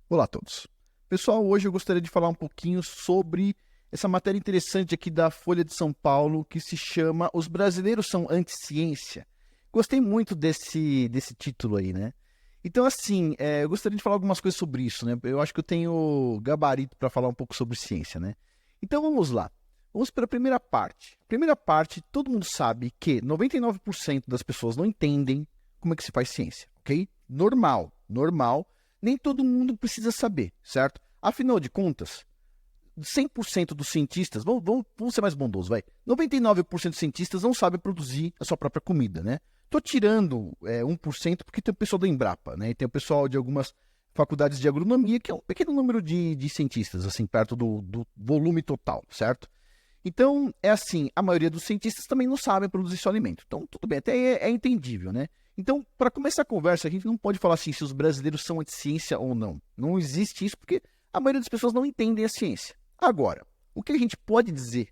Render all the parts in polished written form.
Olá a todos. Pessoal, hoje eu gostaria de falar um pouquinho sobre essa matéria interessante aqui da Folha de São Paulo, que se chama Os Brasileiros São Anti-Ciência. Gostei muito desse título aí, né? Então, assim, eu gostaria de falar algumas coisas sobre isso, né? Eu acho que eu tenho gabarito para falar um pouco sobre ciência, né? Então, vamos lá. Vamos para a primeira parte. A primeira parte, todo mundo sabe que 99% das pessoas não entendem como é que se faz ciência, ok? Normal. Nem todo mundo precisa saber, certo? Afinal de contas, 100% dos cientistas, vamos ser mais bondosos, vai. 99% dos cientistas não sabem produzir a sua própria comida, né? Tô tirando 1% porque tem o pessoal da Embrapa, né? E tem o pessoal de algumas faculdades de agronomia, que é um pequeno número de cientistas, assim, perto do volume total, certo? Então, é assim, a maioria dos cientistas também não sabem produzir seu alimento. Então, tudo bem, até é entendível, né? Então, para começar a conversa, a gente não pode falar assim se os brasileiros são anti-ciência ou não. Não existe isso porque a maioria das pessoas não entendem a ciência. Agora, o que a gente pode dizer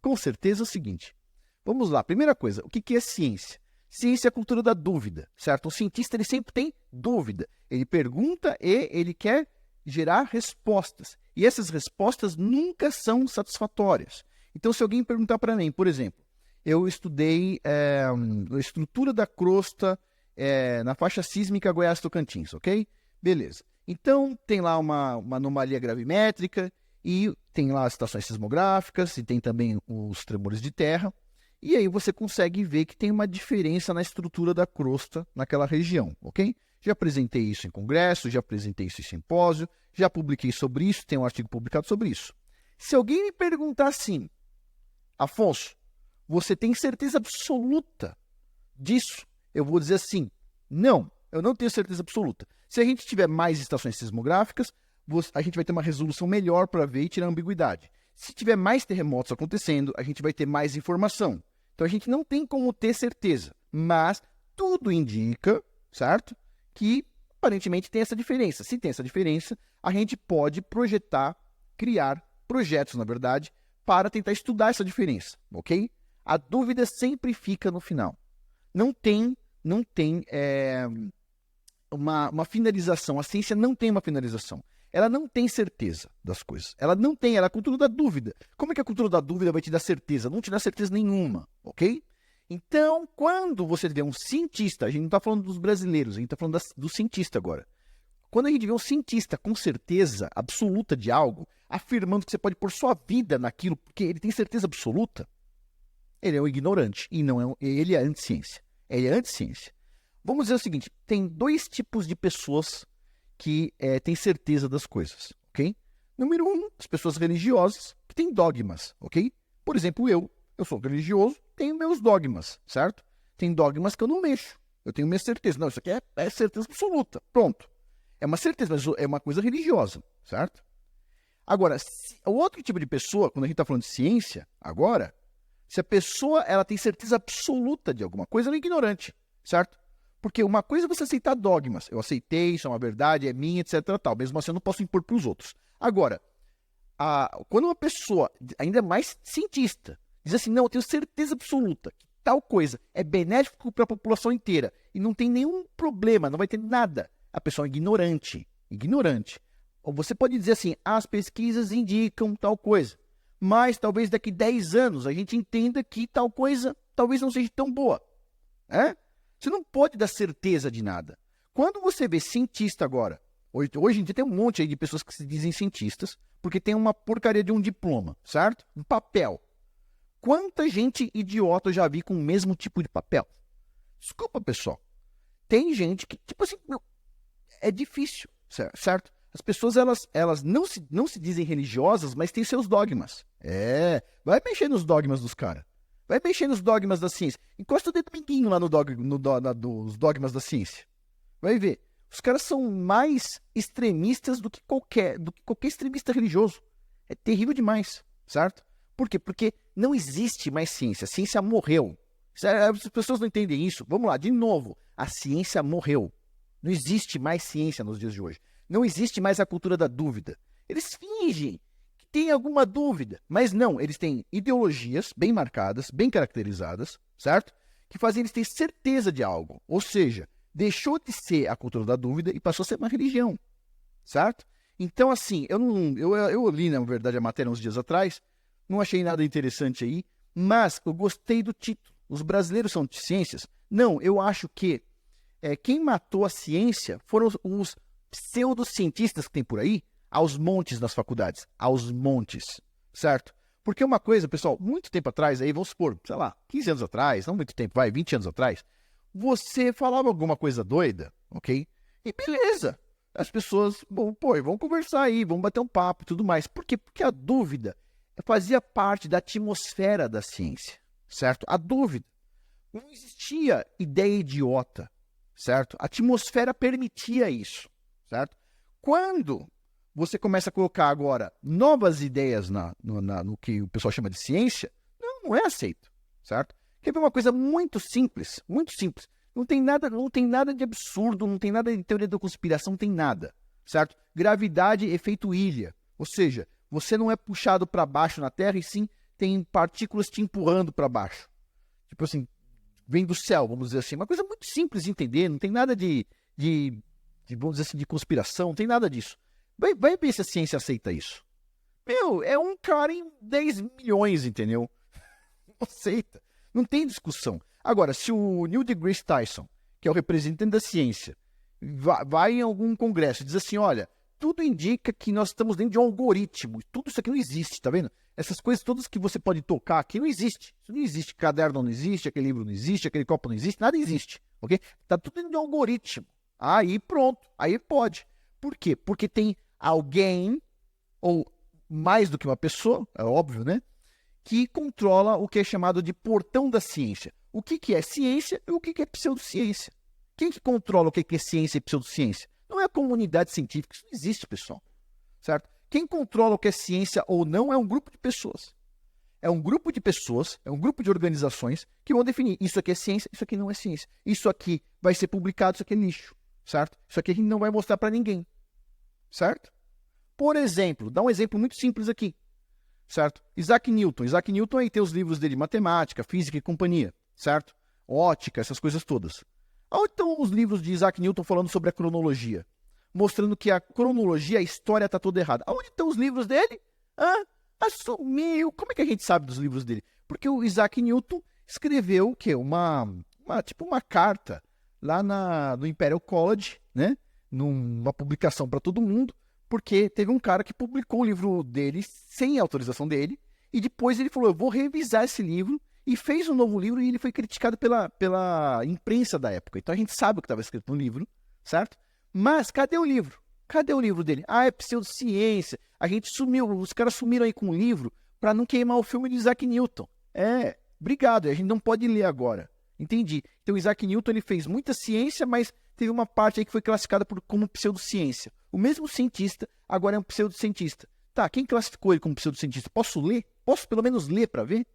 com certeza é o seguinte. Vamos lá, primeira coisa, o que é ciência? Ciência é a cultura da dúvida, certo? O cientista ele sempre tem dúvida. Ele pergunta e ele quer gerar respostas. E essas respostas nunca são satisfatórias. Então, se alguém perguntar para mim, por exemplo, eu estudei a estrutura da crosta na faixa sísmica Goiás-Tocantins, ok? Beleza. Então, tem lá uma anomalia gravimétrica e tem lá as estações sismográficas e tem também os tremores de terra. E aí você consegue ver que tem uma diferença na estrutura da crosta naquela região, ok? Já apresentei isso em congresso, já apresentei isso em simpósio, já publiquei sobre isso, tem um artigo publicado sobre isso. Se alguém me perguntar assim, Afonso, você tem certeza absoluta disso? Eu vou dizer assim, não, eu não tenho certeza absoluta. Se a gente tiver mais estações sismográficas, a gente vai ter uma resolução melhor para ver e tirar a ambiguidade. Se tiver mais terremotos acontecendo, a gente vai ter mais informação. Então a gente não tem como ter certeza, mas tudo indica, certo? Que aparentemente tem essa diferença. Se tem essa diferença, a gente pode projetar, criar projetos, na verdade, para tentar estudar essa diferença, ok? A dúvida sempre fica no final. Não tem uma finalização. A ciência não tem uma finalização. Ela não tem certeza das coisas. Ela é a cultura da dúvida. Como é que a cultura da dúvida vai te dar certeza? Não te dá certeza nenhuma, ok? Então, quando você vê um cientista, a gente não está falando dos brasileiros, a gente está falando do cientista agora. Quando a gente vê um cientista com certeza absoluta de algo, afirmando que você pode pôr sua vida naquilo, porque ele tem certeza absoluta, ele é um ignorante e não ele é anti-ciência. Ele é anti-ciência. Vamos dizer o seguinte, tem dois tipos de pessoas que têm certeza das coisas, ok? Número um, as pessoas religiosas que têm dogmas, ok? Por exemplo, eu sou religioso, tenho meus dogmas, certo? Tem dogmas que eu não mexo. Eu tenho minha certeza. Não, isso aqui é certeza absoluta. Pronto. É uma certeza, mas é uma coisa religiosa, certo? Agora, o outro tipo de pessoa, quando a gente está falando de ciência, agora, se a pessoa ela tem certeza absoluta de alguma coisa, ela é ignorante, certo? Porque uma coisa é você aceitar dogmas. Eu aceitei, isso é uma verdade, é minha, etc. Tal. Mesmo assim, eu não posso impor para os outros. Agora, quando uma pessoa, ainda mais cientista, diz assim, não, eu tenho certeza absoluta que tal coisa é benéfico para a população inteira e não tem nenhum problema, não vai ter nada. A pessoa é ignorante. Ou você pode dizer assim, as pesquisas indicam tal coisa, mas talvez daqui 10 anos a gente entenda que tal coisa talvez não seja tão boa. Você não pode dar certeza de nada. Quando você vê cientista agora, hoje em dia tem um monte aí de pessoas que se dizem cientistas, porque tem uma porcaria de um diploma, certo? Um papel. Quanta gente idiota eu já vi com o mesmo tipo de papel? Desculpa, pessoal. Tem gente que, tipo assim, é difícil, certo? As pessoas, elas não se dizem religiosas, mas têm seus dogmas. Vai mexer nos dogmas dos caras. Vai mexer nos dogmas da ciência. Encosta o dedo mindinho lá nos dogmas da ciência. Vai ver. Os caras são mais extremistas do que qualquer extremista religioso. É terrível demais, certo? Por quê? Porque não existe mais ciência. A ciência morreu. As pessoas não entendem isso. Vamos lá, de novo. A ciência morreu. Não existe mais ciência nos dias de hoje. Não existe mais a cultura da dúvida. Eles fingem que tem alguma dúvida, mas não. Eles têm ideologias bem marcadas, bem caracterizadas, certo? Que fazem eles ter certeza de algo. Ou seja, deixou de ser a cultura da dúvida e passou a ser uma religião, certo? Então, assim, eu li, na verdade, a matéria uns dias atrás, não achei nada interessante aí, mas eu gostei do título. Os brasileiros são de ciências? Não, eu acho que quem matou a ciência foram os pseudocientistas que tem por aí, aos montes nas faculdades, aos montes, certo? Porque uma coisa, pessoal, muito tempo atrás, aí vamos supor, sei lá, 15 anos atrás, não muito tempo, 20 anos atrás, você falava alguma coisa doida, ok? E beleza, as pessoas, bom, pô, vamos conversar aí, vamos bater um papo e tudo mais. Por quê? Porque a dúvida fazia parte da atmosfera da ciência, certo? A dúvida. Não existia ideia idiota, certo? A atmosfera permitia isso, certo? Quando você começa a colocar agora novas ideias no que o pessoal chama de ciência, não é aceito, certo? Quer ver uma coisa muito simples, muito simples. Não tem nada de absurdo, não tem nada de teoria da conspiração, não tem nada, certo? Gravidade, efeito ilha. Ou seja, você não é puxado para baixo na Terra e sim tem partículas te empurrando para baixo. Tipo assim, vem do céu, vamos dizer assim. Uma coisa muito simples de entender, não tem nada de vamos dizer assim, de conspiração, não tem nada disso. Vai ver se a ciência aceita isso. Meu, é um cara em 10 milhões, entendeu? Não aceita. Não tem discussão. Agora, se o Neil deGrasse Tyson, que é o representante da ciência, vai em algum congresso e diz assim, olha, tudo indica que nós estamos dentro de um algoritmo. Tudo isso aqui não existe, tá vendo? Essas coisas todas que você pode tocar aqui não existe. Isso não existe. Caderno não existe, aquele livro não existe, aquele copo não existe, nada existe, ok? Tá tudo dentro de um algoritmo. Aí pronto, aí pode. Por quê? Porque tem alguém, ou mais do que uma pessoa, é óbvio, né? Que controla o que é chamado de portão da ciência. O que é ciência e o que é pseudociência. Quem que controla o que é ciência e pseudociência? Não é a comunidade científica, isso não existe, pessoal. Certo? Quem controla o que é ciência ou não é um grupo de pessoas. É um grupo de pessoas, é um grupo de organizações que vão definir isso aqui é ciência, isso aqui não é ciência. Isso aqui vai ser publicado, isso aqui é lixo. Certo? Isso aqui a gente não vai mostrar para ninguém. Certo? Por exemplo, dá um exemplo muito simples aqui. Certo? Isaac Newton. Isaac Newton aí tem os livros dele, matemática, física e companhia. Certo? Ótica, essas coisas todas. Onde estão os livros de Isaac Newton falando sobre a cronologia? Mostrando que a cronologia, a história está toda errada. Onde estão os livros dele? Assumiu. Como é que a gente sabe dos livros dele? Porque o Isaac Newton escreveu o quê? Tipo uma carta lá no Imperial College, né? Numa publicação para todo mundo, porque teve um cara que publicou o livro dele sem autorização dele, e depois ele falou, eu vou revisar esse livro, e fez um novo livro, e ele foi criticado pela imprensa da época. Então a gente sabe o que estava escrito no livro, certo? Mas cadê o livro? Cadê o livro dele? É pseudociência. A gente sumiu, os caras sumiram aí com o livro para não queimar o filme de Isaac Newton. Obrigado, a gente não pode ler agora. Entendi. Então Isaac Newton ele fez muita ciência, mas teve uma parte aí que foi classificada como pseudociência. O mesmo cientista agora é um pseudocientista. Tá, quem classificou ele como pseudocientista? Posso ler? Posso pelo menos ler para ver?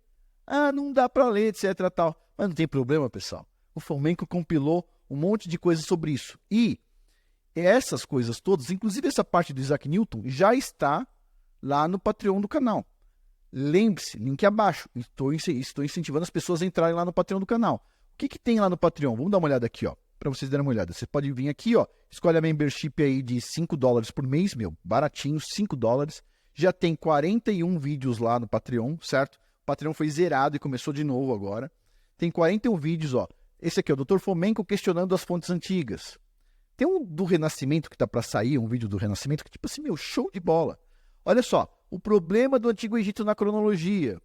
Não dá para ler, etc. Tal. Mas não tem problema, pessoal. O Fomenko compilou um monte de coisas sobre isso. E essas coisas todas, inclusive essa parte do Isaac Newton, já está lá no Patreon do canal. Lembre-se, link abaixo. Estou incentivando as pessoas a entrarem lá no Patreon do canal. O que tem lá no Patreon? Vamos dar uma olhada aqui, ó, para vocês darem uma olhada. Você pode vir aqui, ó, escolhe a membership aí de $5 por mês, baratinho, $5. Já tem 41 vídeos lá no Patreon, certo? O Patreon foi zerado e começou de novo agora. Tem 41 vídeos, ó. Esse aqui é o Dr. Fomenko questionando as fontes antigas. Tem um do Renascimento que tá para sair, um vídeo do Renascimento, que tipo assim, show de bola. Olha só, o problema do Antigo Egito na cronologia.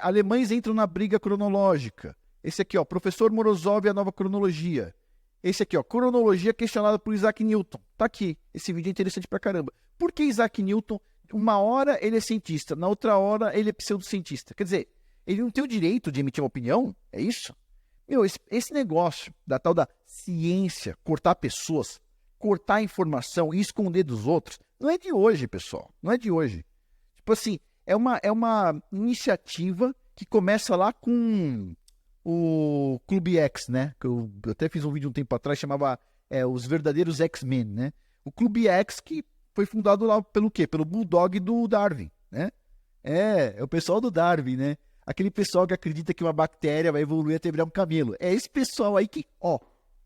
Alemães entram na briga cronológica. Esse aqui, ó, Professor Morozov e a nova cronologia. Esse aqui, ó, cronologia questionada por Isaac Newton. Tá aqui. Esse vídeo é interessante pra caramba. Por que Isaac Newton, uma hora ele é cientista, na outra hora ele é pseudocientista? Quer dizer, ele não tem o direito de emitir uma opinião? É isso? Esse negócio da tal da ciência, cortar pessoas, cortar informação e esconder dos outros, não é de hoje, pessoal. Não é de hoje. Tipo assim, é uma iniciativa que começa lá com o Clube X, né? Que eu até fiz um vídeo um tempo atrás, chamava Os Verdadeiros X-Men, né? O Clube X que foi fundado lá pelo quê? Pelo Bulldog do Darwin, né? É o pessoal do Darwin, né? Aquele pessoal que acredita que uma bactéria vai evoluir até virar um camelo. É esse pessoal aí que, ó,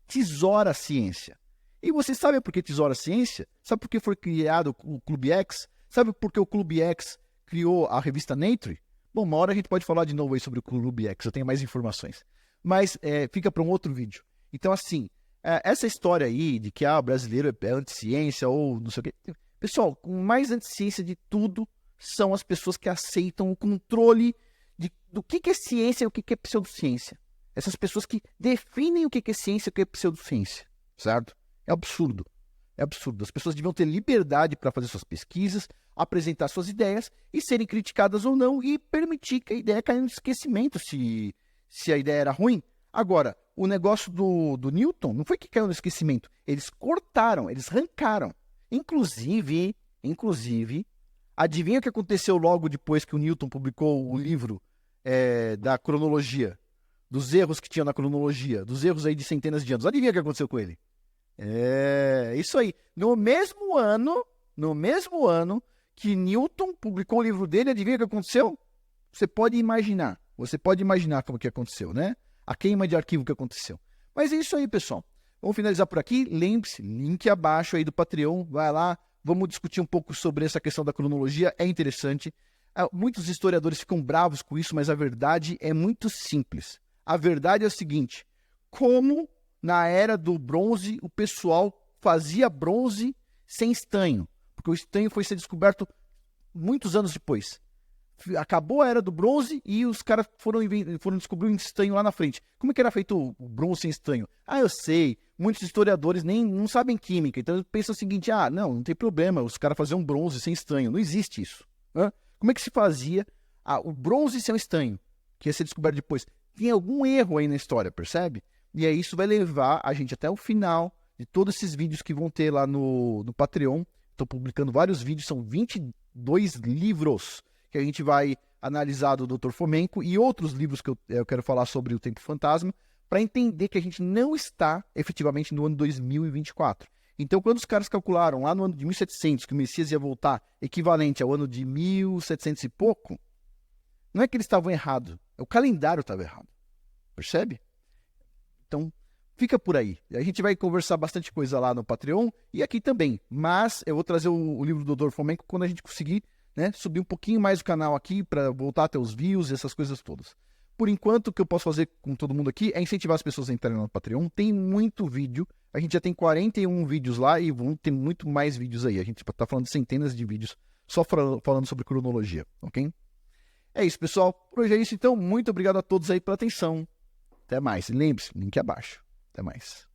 tesoura a ciência. E você sabe por que Tesoura Ciência? Sabe por que foi criado o Clube X? Sabe por que o Clube X criou a revista Nature? Bom, uma hora a gente pode falar de novo aí sobre o Clube X, eu tenho mais informações. Mas fica para um outro vídeo. Então, assim, essa história aí de que o brasileiro é anti-ciência ou não sei o quê. Pessoal, o mais anti-ciência de tudo são as pessoas que aceitam o controle do que é ciência e o que é pseudociência. Essas pessoas que definem o que é ciência e o que é pseudociência, certo? É absurdo. É absurdo. As pessoas deviam ter liberdade para fazer suas pesquisas, apresentar suas ideias e serem criticadas ou não e permitir que a ideia caia no esquecimento se a ideia era ruim. Agora, o negócio do Newton não foi que caiu no esquecimento. Eles cortaram, eles arrancaram. Inclusive, adivinha o que aconteceu logo depois que o Newton publicou o livro da cronologia? Dos erros que tinha na cronologia, dos erros aí de centenas de anos. Adivinha o que aconteceu com ele? Isso aí. No mesmo ano que Newton publicou o livro dele, adivinha o que aconteceu? Você pode imaginar como que aconteceu, né? A queima de arquivo que aconteceu. Mas é isso aí, pessoal. Vamos finalizar por aqui. Lembre-se, link abaixo aí do Patreon. Vai lá, vamos discutir um pouco sobre essa questão da cronologia. É interessante. Muitos historiadores ficam bravos com isso, mas a verdade é muito simples. A verdade é o seguinte: como na era do bronze o pessoal fazia bronze sem estanho, porque o estanho foi ser descoberto muitos anos depois. Acabou a era do bronze e os caras foram descobrir um estanho lá na frente. Como é que era feito o bronze sem estanho? Eu sei, muitos historiadores nem não sabem química, então pensam o seguinte: não tem problema, os caras faziam bronze sem estanho. Não existe isso. Como é que se fazia o bronze sem estanho, que ia ser descoberto depois? Tem algum erro aí na história, percebe? E aí isso vai levar a gente até o final de todos esses vídeos que vão ter lá no Patreon. Estou publicando vários vídeos, são 22 livros que a gente vai analisar do Dr. Fomenko e outros livros que eu quero falar sobre o Tempo Fantasma, para entender que a gente não está efetivamente no ano 2024. Então, quando os caras calcularam lá no ano de 1700 que o Messias ia voltar equivalente ao ano de 1700 e pouco, não é que eles estavam errados, o calendário estava errado. Percebe? Então, fica por aí. A gente vai conversar bastante coisa lá no Patreon e aqui também. Mas eu vou trazer o livro do Dr. Fomenko quando a gente conseguir, subir um pouquinho mais o canal aqui para voltar a ter os views e essas coisas todas. Por enquanto, o que eu posso fazer com todo mundo aqui é incentivar as pessoas a entrarem no Patreon. Tem muito vídeo. A gente já tem 41 vídeos lá e vão ter muito mais vídeos aí. A gente está falando de centenas de vídeos só falando sobre cronologia, ok? É isso, pessoal. Por hoje é isso, então. Muito obrigado a todos aí pela atenção. Até mais. Lembre-se, link abaixo. Até mais.